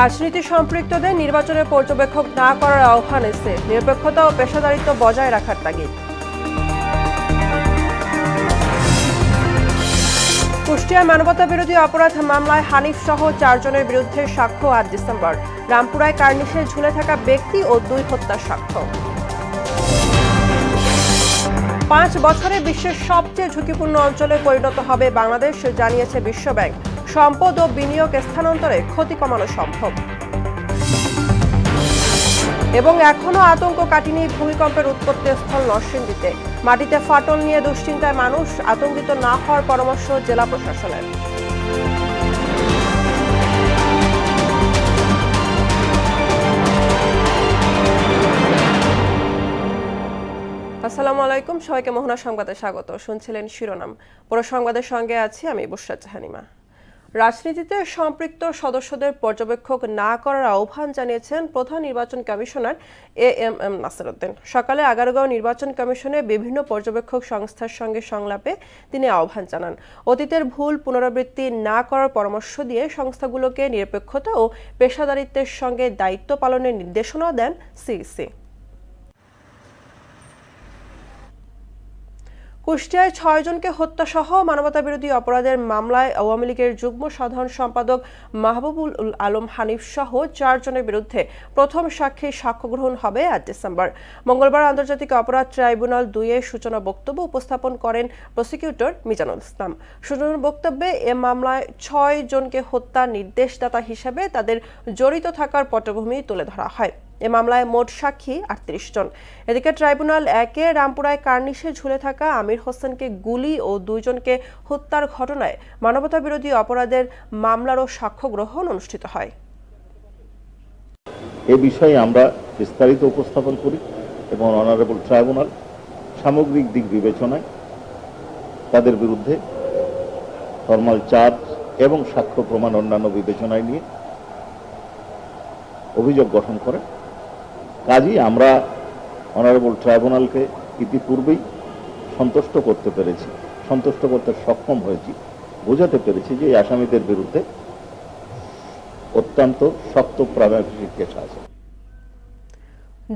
রাজনীতি সম্পৃক্তদের নির্বাচনে পর্যবেক্ষক না করার আহ্বান এসে নিরপেক্ষতা ও পেশাদারিত্ব বজায় রাখার তাগিদ। কুষ্টিয়ায় মানবতা বিরোধী অপরাধ মামলায় হানিফ সহ 4 জনের বিরুদ্ধে সাক্ষ্য 8 ডিসেম্বর। রামপুরায় কার্নিশে ঝুলে থাকা ব্যক্তি ও 2 হত্যার সাক্ষ্য। 5 বছরে বিশ্বের সবচেয়ে ঝুঁকিপূর্ণ অঞ্চলে পরিণত হবে বাংলাদেশ, জানিয়েছে বিশ্বব্যাংক। সম্পদ ও বিনিয়োগ স্থানান্তরে ক্ষতি কমানো সম্ভব। এবং এখনো আতঙ্ক কাটেনি ভূমিকম্পের উৎপত্তিস্থল নরসিংদীতে। মাটিতে ফাটল নিয়ে দুশ্চিন্তায় মানুষ, আতঙ্কিত না হওয়ার পরামর্শ জেলা প্রশাসনের। আসসালামু আলাইকুম, সবাইকে মোহনা সংবাদে স্বাগত। শুনছিলেন শিরোনাম, পুরো সংবাদের সঙ্গে আছি আমি বুশরা জাহানিমা। রাজনীতিতে সম্পৃক্ত সদস্যদের পর্যবেক্ষক না করার আহ্বান জানিয়েছেন প্রধান নির্বাচন কমিশনার এএমএম নাসির উদ্দিন। সকালে আগারগাঁও নির্বাচন কমিশনে বিভিন্ন পর্যবেক্ষক সংস্থার সঙ্গে সংলাপে তিনি আহ্বান জানান। অতীতের ভুল পুনরাবৃত্তি না করার পরামর্শ দিয়ে সংস্থাগুলোকে নিরপেক্ষতা ও পেশাদারিত্বের সঙ্গে দায়িত্ব পালনের নির্দেশনা দেন সিইসি। কুষ্টিয়ায় 6 জনকে হত্যাসহ মানবতাবিরোধী অপরাধের মামলায় আওয়ামী লীগের যুগ্ম সাধারণ সম্পাদক মাহবুবুল আলম হানিফ সহ 4 জনের বিরুদ্ধে প্রথম সাক্ষীর সাক্ষ্য গ্রহণ হবে 8 ডিসেম্বর। মঙ্গলবার আন্তর্জাতিক অপরাধ ট্রাইব্যুনাল 2-এর সূচনা বক্তব্য উপস্থাপন করেন প্রসিকিউটর মিজানুল ইসলাম। সূচনা বক্তব্যে এ মামলায় 6 জনকে হত্যার নির্দেশদাতা হিসেবে তাদের জড়িত থাকার পটভূমি তুলে ধরা হয়। এ মামলায় মোট সাক্ষী 38 জন। এদিকে ট্রাইব্যুনাল 1-এ রামপুরায় কার্নিশে ঝুলে থাকা আমির হোসেনকে গুলি ও 2 জনকে হত্যার ঘটনায় মানবতাবিরোধী অপরাধের মামলারও সাক্ষ্য গ্রহণ অনুষ্ঠিত হয়। এ বিষয়ে আমরা বিস্তারিত উপস্থাপন করি এবং অনারেবল ট্রাইব্যুনাল সামগ্রিক দিক বিবেচনায় তাদের বিরুদ্ধে ফরমাল চার্জ এবং সাক্ষ্য প্রমাণ অন্যান্য বিবেচনায় নিয়ে অভিযোগ গঠন করে। কাজেই আমরা অনারেবল ট্রাইব্যুনালকে ইতিপূর্বেই সন্তুষ্ট করতে সক্ষম হয়েছি, বোঝাতে পেরেছি যে এই আসামিদের বিরুদ্ধে অত্যন্ত শক্ত প্রাথমিক কেস আছে।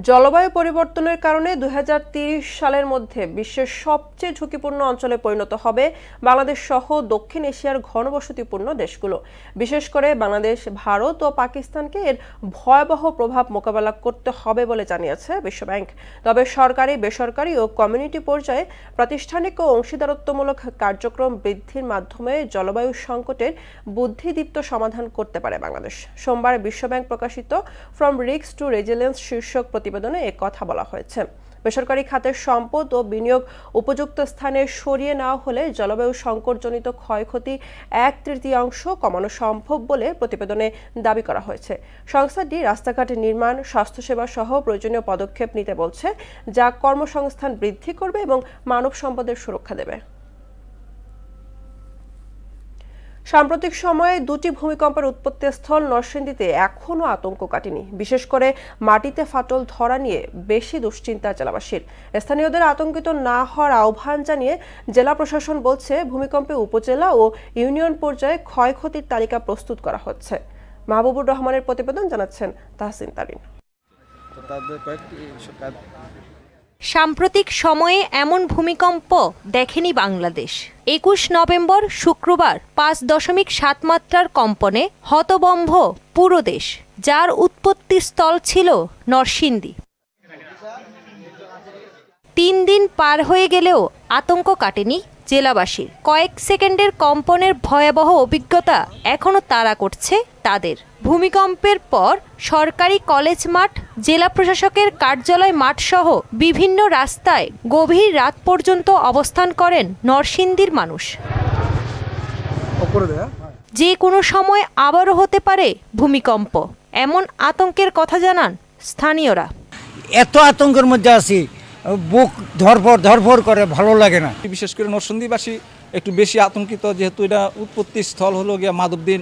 জলবায়ু পরিবর্তনের কারণে 2030 সালের মধ্যে বিশ্বের সবচেয়ে ঝুঁকিপূর্ণ অঞ্চলে পরিণত হবে বাংলাদেশ সহ দক্ষিণ এশিয়ার ঘনবসতিপূর্ণ দেশগুলো। বিশেষ করে বাংলাদেশ, ভারত ও পাকিস্তানকে এর ভয়াবহ প্রভাব মোকাবেলা করতে হবে বলে জানিয়েছে বিশ্বব্যাংক। তবে সরকারি, বেসরকারি ও কমিউনিটি পর্যায়ে প্রাতিষ্ঠানিক ও অংশীদারত্বমূলক কার্যক্রম বৃদ্ধির মাধ্যমে জলবায়ু সংকটের বুদ্ধিদীপ্ত সমাধান করতে পারে বাংলাদেশ। সোমবার বিশ্বব্যাংক প্রকাশিত ফ্রম রিস্ক টু রেজিলিয়েন্স শীর্ষক প্রতিবেদনে এ কথা বলা হয়েছে। বেসরকারি খাতের সম্পদ ও বিনিয়োগ উপযুক্ত স্থানে সরিয়ে নেওয়া হলে জলবায়ু সংকটজনিত ক্ষয়ক্ষতি 1/3 কমানো সম্ভব বলে প্রতিবেদনে দাবি করা হয়েছে। সংস্থাটি রাস্তাঘাট নির্মাণ, স্বাস্থ্যসেবা সহ প্রয়োজনীয় পদক্ষেপ নিতে বলছে, যা কর্মসংস্থান বৃদ্ধি করবে এবং মানব সম্পদের সুরক্ষা দেবে। সাম্প্রতিক সময়ে 2টি ভূমিকম্পের উৎপত্তিস্থল নরসিংদীতে এখনো আতঙ্ক কাটেনি। বিশেষ করে মাটিতে ফাটল ধরা নিয়ে বেশি দুশ্চিন্তা জেলাবাসীর। স্থানীয়দের আতঙ্কিত না হওয়ার আহ্বান জানিয়ে জেলা প্রশাসন বলছে, ভূমিকম্পে উপজেলা ও ইউনিয়ন পর্যায়ে ক্ষয়ক্ষতির তালিকা প্রস্তুত করা হচ্ছে। মাহবুবুর রহমানের প্রতিবেদন, জানাচ্ছেন তাহসিন তারিন। সাম্প্রতিক সময়ে এমন ভূমিকম্প দেখেনি বাংলাদেশ। 21 নভেম্বর শুক্রবার 5.7 মাত্রার কম্পনে হতবম্ব পুরো দেশ, যার উৎপত্তিস্থল ছিল নরসিংদী। 3 দিন পার হয়ে গেলেও আতঙ্ক কাটেনি জেলাবাসীর। কয়েক সেকেন্ডের কম্পনের ভয়াবহ অভিজ্ঞতা এখনো তাড়া করছে তাদের। ভূমিকম্পের পর সরকারি কলেজ মাঠ, জেলা প্রশাসকের কার্যালয় মাঠ সহ বিভিন্ন রাস্তায় গভীর রাত পর্যন্ত অবস্থান করেন নরসিংদীর মানুষ। যে কোনো সময় আবারও হতে পারে ভূমিকম্প, এমন আতঙ্কের কথা জানান স্থানীয়রা। এত আতঙ্কের মধ্যে আছি, বুক ধরফর করে, ভালো লাগে না। বিশেষ করে নরসিংদীবাসী একটু বেশি আতঙ্কিত, যেহেতু এটা উৎপত্তি স্থল হলো গিয়া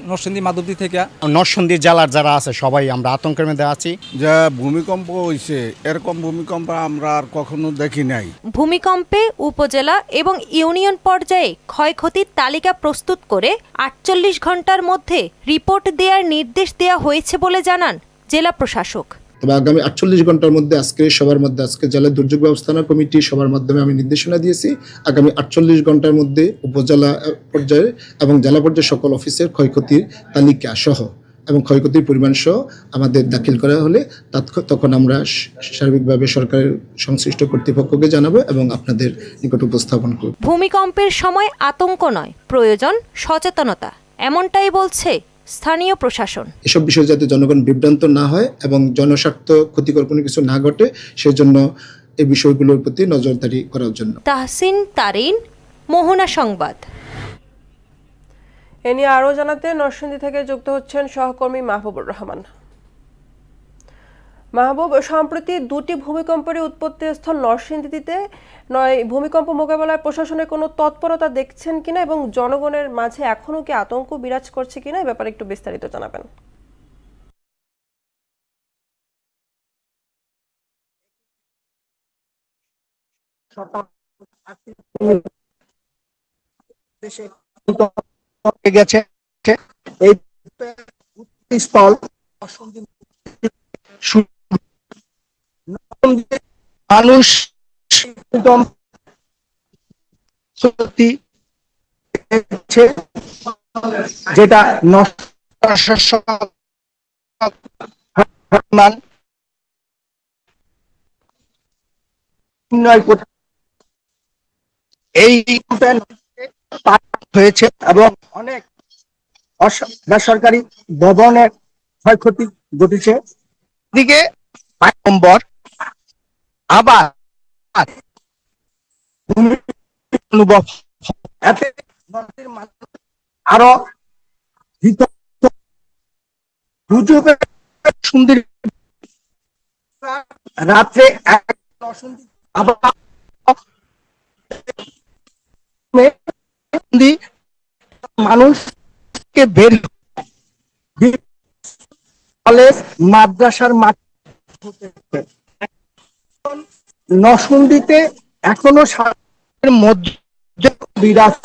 নরসিংদী মাধবদী থেকে। নরসিংদী জেলার যারা আছে সবাই আমরা আতঙ্কের মধ্যে আছি। যে ভূমিকম্প হয়েছে, এরকম ভূমিকম্প আমরা আর কখনো দেখি নাই। ভূমিকম্পে উপজেলা এবং ইউনিয়ন পর্যায়ে ক্ষয়ক্ষতির তালিকা প্রস্তুত করে 48 ঘন্টার মধ্যে রিপোর্ট দেওয়ার নির্দেশ দেওয়া হয়েছে বলে জানান জেলা প্রশাসক। তবে আগামী 48 ঘন্টার মধ্যে আজকে জেলা দুর্যোগ ব্যবস্থাপনা কমিটি সবার মাধ্যমে আমি নির্দেশনা দিয়েছি। আগামী 48 ঘন্টার মধ্যে উপজেলা পর্যায়ে এবং জেলা পর্যায়ে সকল অফিসের ক্ষয়ক্ষতির তালিকা সহ এবং ক্ষয়ক্ষতির পরিমাণ সহ আমাদের দাখিল করা হলে তখন আমরা সার্বিকভাবে সরকারের সংশ্লিষ্ট কর্তৃপক্ষকে জানাবো এবং আপনাদের নিকট উপস্থাপন করব। ভূমিকম্পের সময় আতঙ্ক নয়, প্রয়োজন সচেতনতা, এমনটাই বলছে স্থানীয় প্রশাসন। এসব বিষয়ে যাতে জনগণ বিভ্রান্ত না হয় এবং জনস্বার্থ ক্ষতিকর কোনো কিছু না ঘটে সেজন্য এই বিষয়গুলোর প্রতি নজরদারি করার জন্য। তাহসিন তারিন, মোহনা সংবাদ। এ নিয়ে আরও জানাতে নরসিংদী থেকে যুক্ত হচ্ছেন সহকর্মী মাহবুবুর রহমান। মাহবুব, সম্প্রতি দুটি ভূমিকম্পের উৎপত্তি স্থল নরসিংদীতে ভূমিকম্প মোকাবেলায় প্রশাসনের কোনো তৎপরতা দেখছেন কিনা এবং জনগণের মাঝে এখনো কি আতঙ্ক বিরাজ করছে কিনা, এই ব্যাপারে একটু বিস্তারিত জানাবেন। গেছে এই স্থল মানুষ যেটা এই হয়েছে এবং অনেক বেসরকারি ভবনের ক্ষয়ক্ষতি ঘটেছে। দিকে নম্বর আবার অনুভব আরো দুর্যোগের সুন্দর রাত্রে আবার মানুষকে বের কলেজ মাদ্রাসার মাঠ নরসিংদীতে এখনো মধ্যে বিরাজ।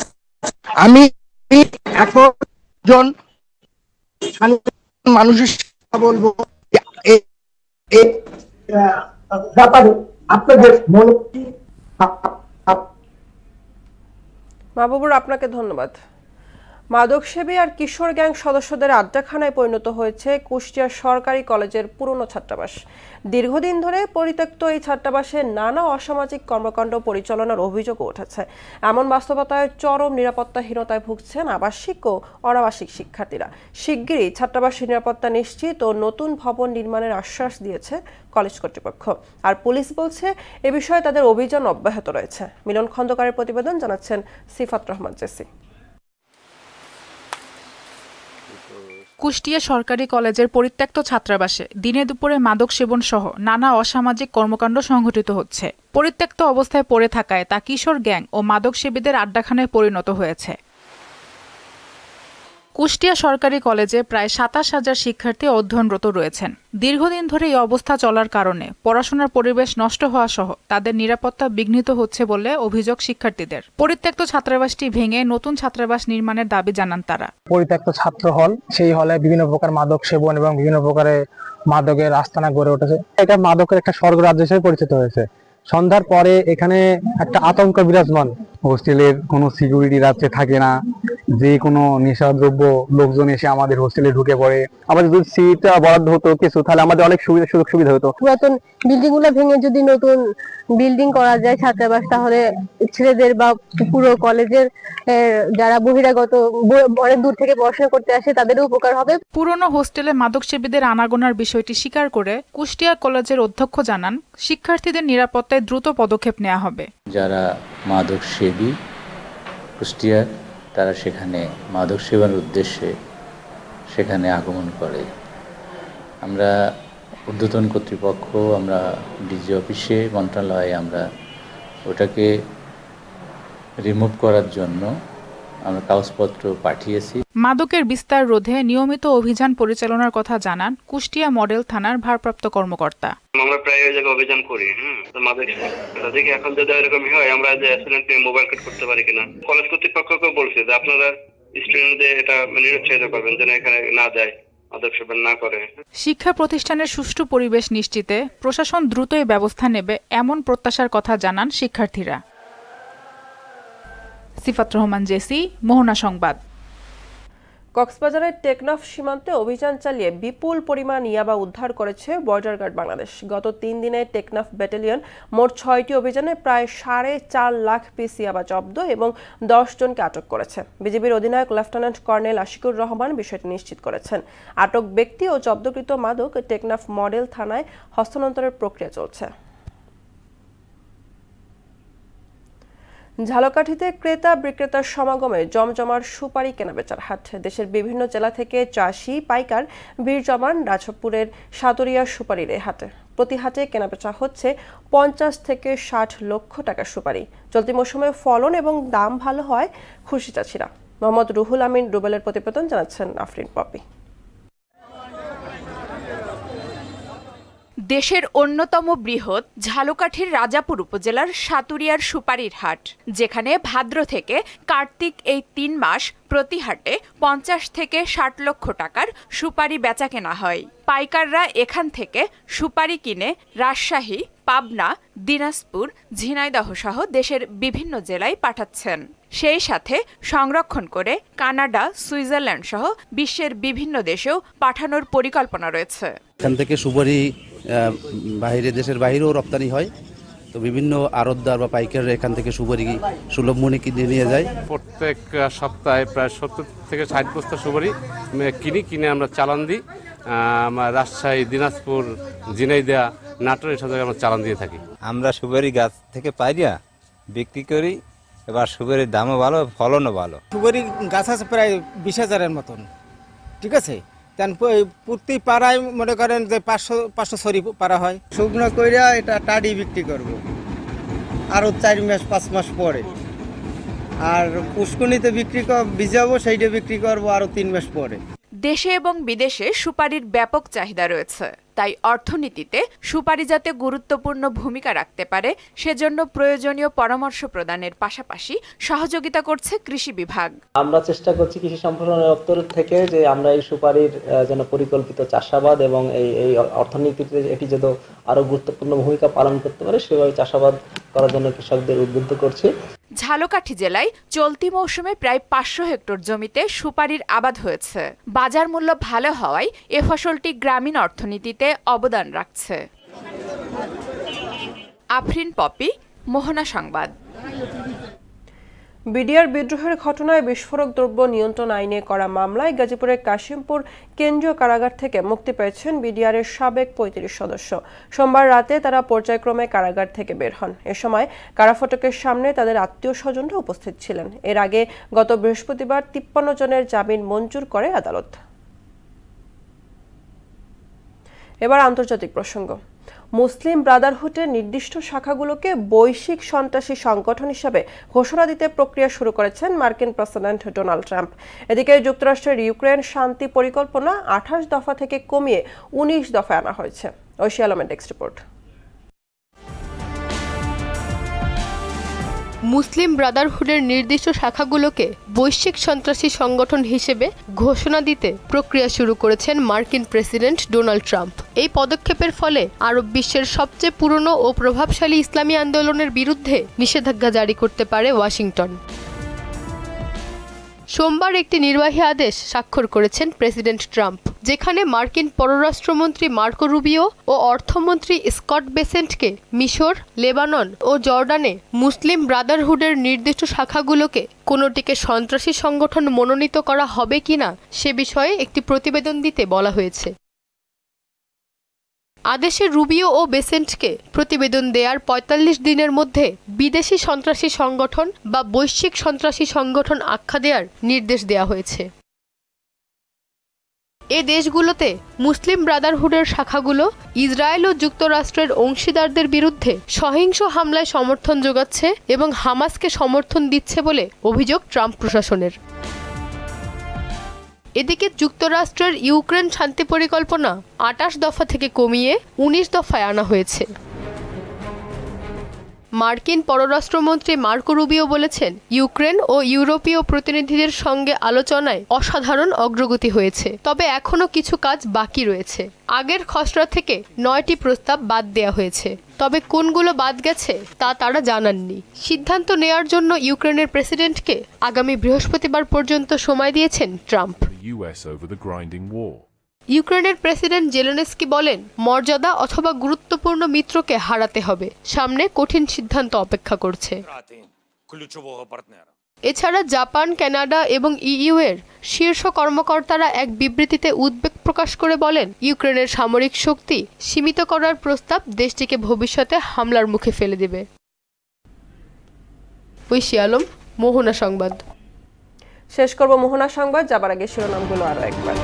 আমি এখন মানুষের বলবো ব্যাপারে আপনাদের মনে মাহবুবুর, আপনাকে ধন্যবাদ। মাদকসেবী আর কিশোর গ্যাং সদস্যদের আড্ডাখানায় পরিণত হয়েছে কুষ্টিয়া সরকারি কলেজের পুরনো ছাত্রাবাস। দীর্ঘদিন ধরে পরিত্যক্ত এই ছাত্রাবাসে নানা অসামাজিক কর্মকাণ্ড পরিচালনার অভিযোগও উঠেছে। এমন বাস্তবতায় চরম নিরাপত্তাহীনতায় ভুগছেন আবাসিক ও অনাবাসিক শিক্ষার্থীরা। শিগগিরই ছাত্রাবাসের নিরাপত্তা নিশ্চিত ও নতুন ভবন নির্মাণের আশ্বাস দিয়েছে কলেজ কর্তৃপক্ষ। আর পুলিশ বলছে এ বিষয়ে তাদের অভিযান অব্যাহত রয়েছে। মিলন খন্দকারের প্রতিবেদন জানাচ্ছেন সিফাত রহমান জেসি। কুষ্টিয়া সরকারি কলেজের পরিত্যক্ত ছাত্রাবাসে দিনে দুপুরে মাদক সেবন সহ নানা অসামাজিক কর্মকাণ্ড সংঘটিত হচ্ছে। পরিত্যক্ত অবস্থায় পড়ে থাকায় তা কিশোর গ্যাং ও মাদক সেবীদের আড্ডাখানায় পরিণত হয়েছে। কুষ্টিয়া সরকারি কলেজে প্রায় ২৭,০০০ শিক্ষার্থী অধ্যয়নরত রয়েছেন। দীর্ঘদিন ধরে এই অবস্থা চলার কারণে পড়াশোনার পরিবেশ নষ্ট হওয়া সহ তাদের নিরাপত্তা বিঘ্নিত হচ্ছে বলে অভিযোগ শিক্ষার্থীদের। পরিত্যক্ত ছাত্রাবাসটি ভেঙে নতুন ছাত্রাবাস নির্মাণের দাবি জানান তারা। পরিত্যক্ত ছাত্র হল, সেই হলে বিভিন্ন প্রকার মাদক সেবন এবং বিভিন্ন প্রকারের মাদকের আস্তানা গড়ে উঠেছে। এটা মাদকের একটা স্বর্গরাজ্য হিসেবে পরিচিত হয়েছে। সন্ধ্যার পরে এখানে একটা আতঙ্ক বিরাজমান। হোস্টেলের কোনো সিকিউরিটি রাত্রে থাকে না, যে কোনো নেশাদ্রব্য লোকজন এসে আমাদের হোস্টেলে ঢুকে পড়ে। আমাদের যদি সিট বরাদ্দ হতো কিছু, তাহলে আমাদের অনেক সুযোগ সুবিধা হতো। পুরাতন বিল্ডিং গুলো ভেঙে যদি নতুন বিল্ডিং করা যায় ছাত্রাবাস, তাহলে ছেলেদের বা পুরো কলেজের যারা বহিরাগত অনেক দূর থেকে পড়াশোনা করতে আসে তাদেরও উপকার হবে। পুরনো হোস্টেলে মাদক সেবীদের আনাগোনার বিষয়টি স্বীকার করে কুষ্টিয়া কলেজের অধ্যক্ষ জানান, শিক্ষার্থীদের নিরাপত্তায় দ্রুত পদক্ষেপ নেওয়া হবে। যারা মাদক সেবী কুষ্টিয়ার, তারা সেখানে মাদক সেবার উদ্দেশ্যে সেখানে আগমন করে। আমরা ঊর্ধ্বতন কর্তৃপক্ষ, আমরা ডিজি অফিসে, মন্ত্রণালয়ে আমরা ওটাকে রিমুভ করার জন্য আমরা কাগজপত্র পাঠিয়েছি। মাদকের বিস্তার রোধে নিয়মিত অভিযান পরিচালনার কথা জানান কুষ্টিয়া মডেল থানার ভারপ্রাপ্ত কর্মকর্তা। আমরা প্রায় ওই জায়গায় অভিযান করি। মাদক দেখি এখন যদি এরকমই হয় আমরা যে স্টুডেন্টকে মোবাইল কোড করতে পারি কিনা। কলেজ কর্তৃপক্ষকে বলছি যে আপনারা স্টুডেন্টদের এটা নিরুৎসাহিত করবেন যেন এখানে না যায়, মাদক সেবন না করে। শিক্ষা প্রতিষ্ঠানের সুষ্ঠু পরিবেশ নিশ্চিতে প্রশাসন দ্রুতই ব্যবস্থা নেবে এমন প্রত্যাশার কথা জানান শিক্ষার্থীরা। সিফাত রহমান জেসি, মোহনা সংবাদ। কক্সবাজারের টেকনাফ সীমান্তে অভিযান চালিয়ে বিপুল পরিমাণ ইয়াবা উদ্ধার করেছে বর্ডার গার্ড বাংলাদেশ। গত 3 দিনে টেকনাফ ব্যাটালিয়ন মোট 6টি অভিযানে প্রায় 4.5 লাখ পিস ইয়াবা জব্দ এবং 10 জনকে আটক করেছে। বিজিবির অধিনায়ক লেফটেন্যান্ট কর্নেল আশিকুর রহমান বিষয়টি নিশ্চিত করেছেন। আটক ব্যক্তি ও জব্দকৃত মাদক টেকনাফ মডেল থানায় হস্তান্তরের প্রক্রিয়া চলছে। ঝালকাঠিতে ক্রেতা বিক্রেতার সমাগমে জমজমার সুপারি কেনাবেচার হাট। দেশের বিভিন্ন জেলা থেকে চাষি পাইকার ভিড় জমান রাজপুরের সাতুরিয়া সুপারির এই হাটে। প্রতি হাটে কেনাবেচা হচ্ছে 50 থেকে 60 লক্ষ টাকার সুপারি। চলতি মৌসুমে ফলন এবং দাম ভালো হয় খুশি চাষিরা। মোহাম্মদ রুহুল আমিন রুবেলের প্রতিবেদন জানাচ্ছেন আফরিন পপি। দেশের অন্যতম বৃহৎ ঝালকাঠির রাজাপুর উপজেলার সাতুরিয়ার সুপারির হাট, যেখানে ভাদ্র থেকে কার্তিক এই 3 মাস প্রতি হাটে 50 থেকে 60 লক্ষ টাকার সুপারি বেচা কেনা হয়। পাইকাররা এখান থেকে সুপারি কিনে রাজশাহী, পাবনা, দিনাজপুর, ঝিনাইদহ সহ দেশের বিভিন্ন জেলায় পাঠাচ্ছেন। সেই সাথে সংরক্ষণ করে কানাডা, সুইজারল্যান্ড সহ বিশ্বের বিভিন্ন দেশেও পাঠানোর পরিকল্পনা রয়েছে। এখান থেকে সুপারি বাইরে দেশের বাইরেও রপ্তানি হয়, তো বিভিন্ন আড়তদার বা পাইকাররা এখান থেকে সুপারি সুলভ মূল্যে কিনে নিয়ে যায়। প্রত্যেক সপ্তাহে প্রায় 70 থেকে 60 বস্তা সুপারি কিনে আমরা চালান দিই। রাজশাহী, দিনাজপুর, ঝিনাইদহ, নাটোর এসব জায়গায় আমরা চালান দিয়ে থাকি। আমরা সুপারি গাছ থেকে পাইয়া বিক্রি করি, এবার সুপারির দামও ভালো, ফলনও ভালো। সুপারি গাছ আছে প্রায় 20,000-এর মতন, ঠিক আছে। প্রতি পাড়ায় মনে করেন যে 500 সরি পাড়া হয়। শুকনো কইরা এটা টাডি বিক্রি করব আরো 4 মাস 5 মাস পরে, আর পুষ্কুনিতে বিক্রি ভিজাবো, সেইটা বিক্রি করব আরো 3 মাস পরে। দেশে এবং বিদেশে সুপারির ব্যাপক চাহিদা রয়েছে, তাই অর্থনীতিতে সুপারি যাতে গুরুত্বপূর্ণ ভূমিকা রাখতে পারে সেজন্য প্রয়োজনীয় পরামর্শ প্রদানের পাশাপাশি সহযোগিতা করছে কৃষি বিভাগ। আমরা চেষ্টা করছি কৃষি সম্প্রসারণ দপ্তর থেকে যে আমরা এই সুপারির যেন পরিকল্পিত চাষাবাদ এবং এই অর্থনীতিতে এটি যেন আরো গুরুত্বপূর্ণ ভূমিকা পালন করতে পারে সেভাবে চাষাবাদ করার জন্য কৃষকদের উদ্বুদ্ধ করছি। ঝালকাঠি জেলায় চলতি মৌসুমে প্রায় 500 হেক্টর জমিতে সুপারির আবাদ হয়েছে। বাজার মূল্য ভালো হওয়ায় এ ফসলটি গ্রামীণ অর্থনীতিতে অবদান রাখছে। আফরিন পপি, মোহনা সংবাদ। বিডিআর বিদ্রোহের ঘটনায় বিস্ফোরক দ্রব্য নিয়ন্ত্রণ আইনে করা মামলায় গাজীপুরের কাশিমপুর কেন্দ্রীয় কারাগার থেকে মুক্তি পেয়েছেন বিডিআরের সাবেক 35 সদস্য। সোমবার রাতে তারা পর্যায়ক্রমে কারাগার থেকে বের হন। এ সময় কারাফটকের সামনে তাদের আত্মীয় স্বজনরা উপস্থিত ছিলেন। এর আগে গত বৃহস্পতিবার 53 জনের জামিন মঞ্জুর করে আদালত। এবার আন্তর্জাতিক প্রসঙ্গ। মুসলিম ব্রাদারহুডের নির্দিষ্ট শাখাগুলোকে বৈশ্বিক সন্ত্রাসী সংগঠন হিসেবে ঘোষণা দিতে প্রক্রিয়া শুরু করেছেন মার্কিন প্রেসিডেন্ট ডোনাল্ড ট্রাম্প। এদিকে যুক্তরাষ্ট্রের ইউক্রেন শান্তি পরিকল্পনা 28 দফা থেকে কমিয়ে 19 দফায় আনা হয়েছে। ঐশী আলমের ডেস্ক রিপোর্ট। মুসলিম ব্রাদারহুডের নির্দিষ্ট শাখাগুলোকে বৈশ্বিক সন্ত্রাসী সংগঠন হিসেবে ঘোষণা দিতে প্রক্রিয়া শুরু করেছেন মার্কিন প্রেসিডেন্ট ডোনাল্ড ট্রাম্প। এই পদক্ষেপের ফলে আরব বিশ্বের সবচেয়ে পুরনো ও প্রভাবশালী ইসলামী আন্দোলনের বিরুদ্ধে নিষেধাজ্ঞা জারি করতে পারে ওয়াশিংটন। সোমবার একটি নির্বাহী আদেশ স্বাক্ষর করেছেন প্রেসিডেন্ট ট্রাম্প, যেখানে মার্কিন পররাষ্ট্রমন্ত্রী মার্কো রুবিও ও অর্থমন্ত্রী স্কট বেসেন্টকে মিশর, লেবানন ও জর্ডানে মুসলিম ব্রাদারহুডের নির্দিষ্ট শাখাগুলোকে কোনোটিকে সন্ত্রাসী সংগঠন মনোনীত করা হবে কিনা সে বিষয়ে একটি প্রতিবেদন দিতে বলা হয়েছে। আদেশে রুবিও ও বেসেন্টকে প্রতিবেদন দেওয়ার 45 দিনের মধ্যে বিদেশি সন্ত্রাসী সংগঠন বা বৈশ্বিক সন্ত্রাসী সংগঠন আখ্যা দেওয়ার নির্দেশ দেওয়া হয়েছে। এ দেশগুলোতে মুসলিম ব্রাদারহুডের শাখাগুলো ইসরায়েল ও যুক্তরাষ্ট্রের অংশীদারদের বিরুদ্ধে সহিংস হামলায় সমর্থন যোগাচ্ছে এবং হামাসকে সমর্থন দিচ্ছে বলে অভিযোগ ট্রাম্প প্রশাসনের। এদিকে যুক্তরাষ্ট্রের ইউক্রেন শান্তি পরিকল্পনা 28 দফা থেকে কমিয়ে 19 দফায় আনা হয়েছে। মার্কিন পররাষ্ট্রমন্ত্রী মার্কো রুবিও বলেছেন, ইউক্রেন ও ইউরোপীয় প্রতিনিধিদের সঙ্গে আলোচনায় অসাধারণ অগ্রগতি হয়েছে, তবে এখনও কিছু কাজ বাকি রয়েছে। আগের খসড়া থেকে 9টি প্রস্তাব বাদ দেওয়া হয়েছে, তবে কোনগুলো বাদ গেছে তা তারা জানাননি। সিদ্ধান্ত নেয়ার জন্য ইউক্রেনের প্রেসিডেন্টকে আগামী বৃহস্পতিবার পর্যন্ত সময় দিয়েছেন ট্রাম্প। ইউক্রেনের প্রেসিডেন্ট জেলেনস্কি বলেন, মর্যাদা অথবা গুরুত্বপূর্ণ মিত্রকে হারাতে হবে, সামনে কঠিন সিদ্ধান্ত অপেক্ষা করছে। এছাড়া জাপান, কানাডা এবং ইইউ এর শীর্ষ কর্মকর্তারা এক বিবৃতিতে উদ্বেগ প্রকাশ করে বলেন, ইউক্রেনের সামরিক শক্তি সীমিত করার প্রস্তাব দেশটিকে ভবিষ্যতে হামলার মুখে ফেলে দেবে। ঐশী আলম, মোহনা সংবাদ। শেষ করব মোহনা সংবাদ, যাবার আগে শিরোনামগুলো আরো একবার।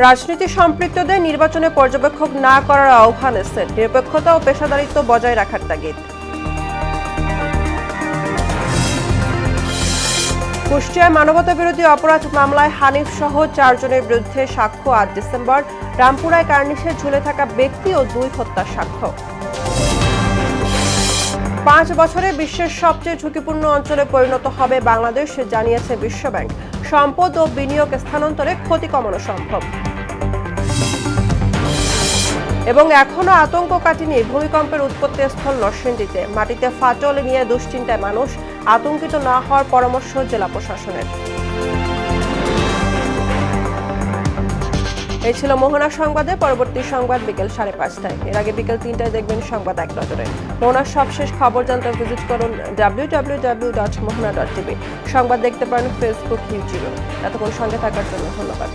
রাজনীতি সম্পৃক্তদের নির্বাচনে পর্যবেক্ষক না করার আহ্বান এসেছে, নিরপেক্ষতা ও পেশাদারিত্ব বজায় রাখার তাগিদ। কুষ্টিয়ায় মানবতা বিরোধী অপরাধ মামলায় হানিফ সহ 4 জনের বিরুদ্ধে সাক্ষ্য 8 ডিসেম্বর। রামপুরায় কার্নিশে ঝুলে থাকা ব্যক্তি ও 2 হত্যার সাক্ষ্য। 5 বছরে বিশ্বের সবচেয়ে ঝুঁকিপূর্ণ অঞ্চলে পরিণত হবে বাংলাদেশ, জানিয়েছে বিশ্বব্যাংক। সম্পদ ও বিনিয়োগ স্থানান্তরে ক্ষতি কমানো সম্ভব। এবং এখনো আতঙ্ক কাটেনি ভূমিকম্পের উৎপত্তি স্থল নরসিংদীতে। মাটিতে ফাটল নিয়ে দুশ্চিন্তায় মানুষ, আতঙ্কিত না হওয়ার পরামর্শ জেলা প্রশাসনের। এই ছিল মোহনা সংবাদে। পরবর্তী সংবাদ বিকেল 5:30টায়। এর আগে বিকেল 3টায় দেখবেন সংবাদ এক নজরে। মোহনার সবশেষ খবর জানতে ভিজিট করুন www.mohana.tv। সংবাদ দেখতে পারেন ফেসবুক, ইউটিউবে। এতক্ষণ সঙ্গে থাকার জন্য ধন্যবাদ।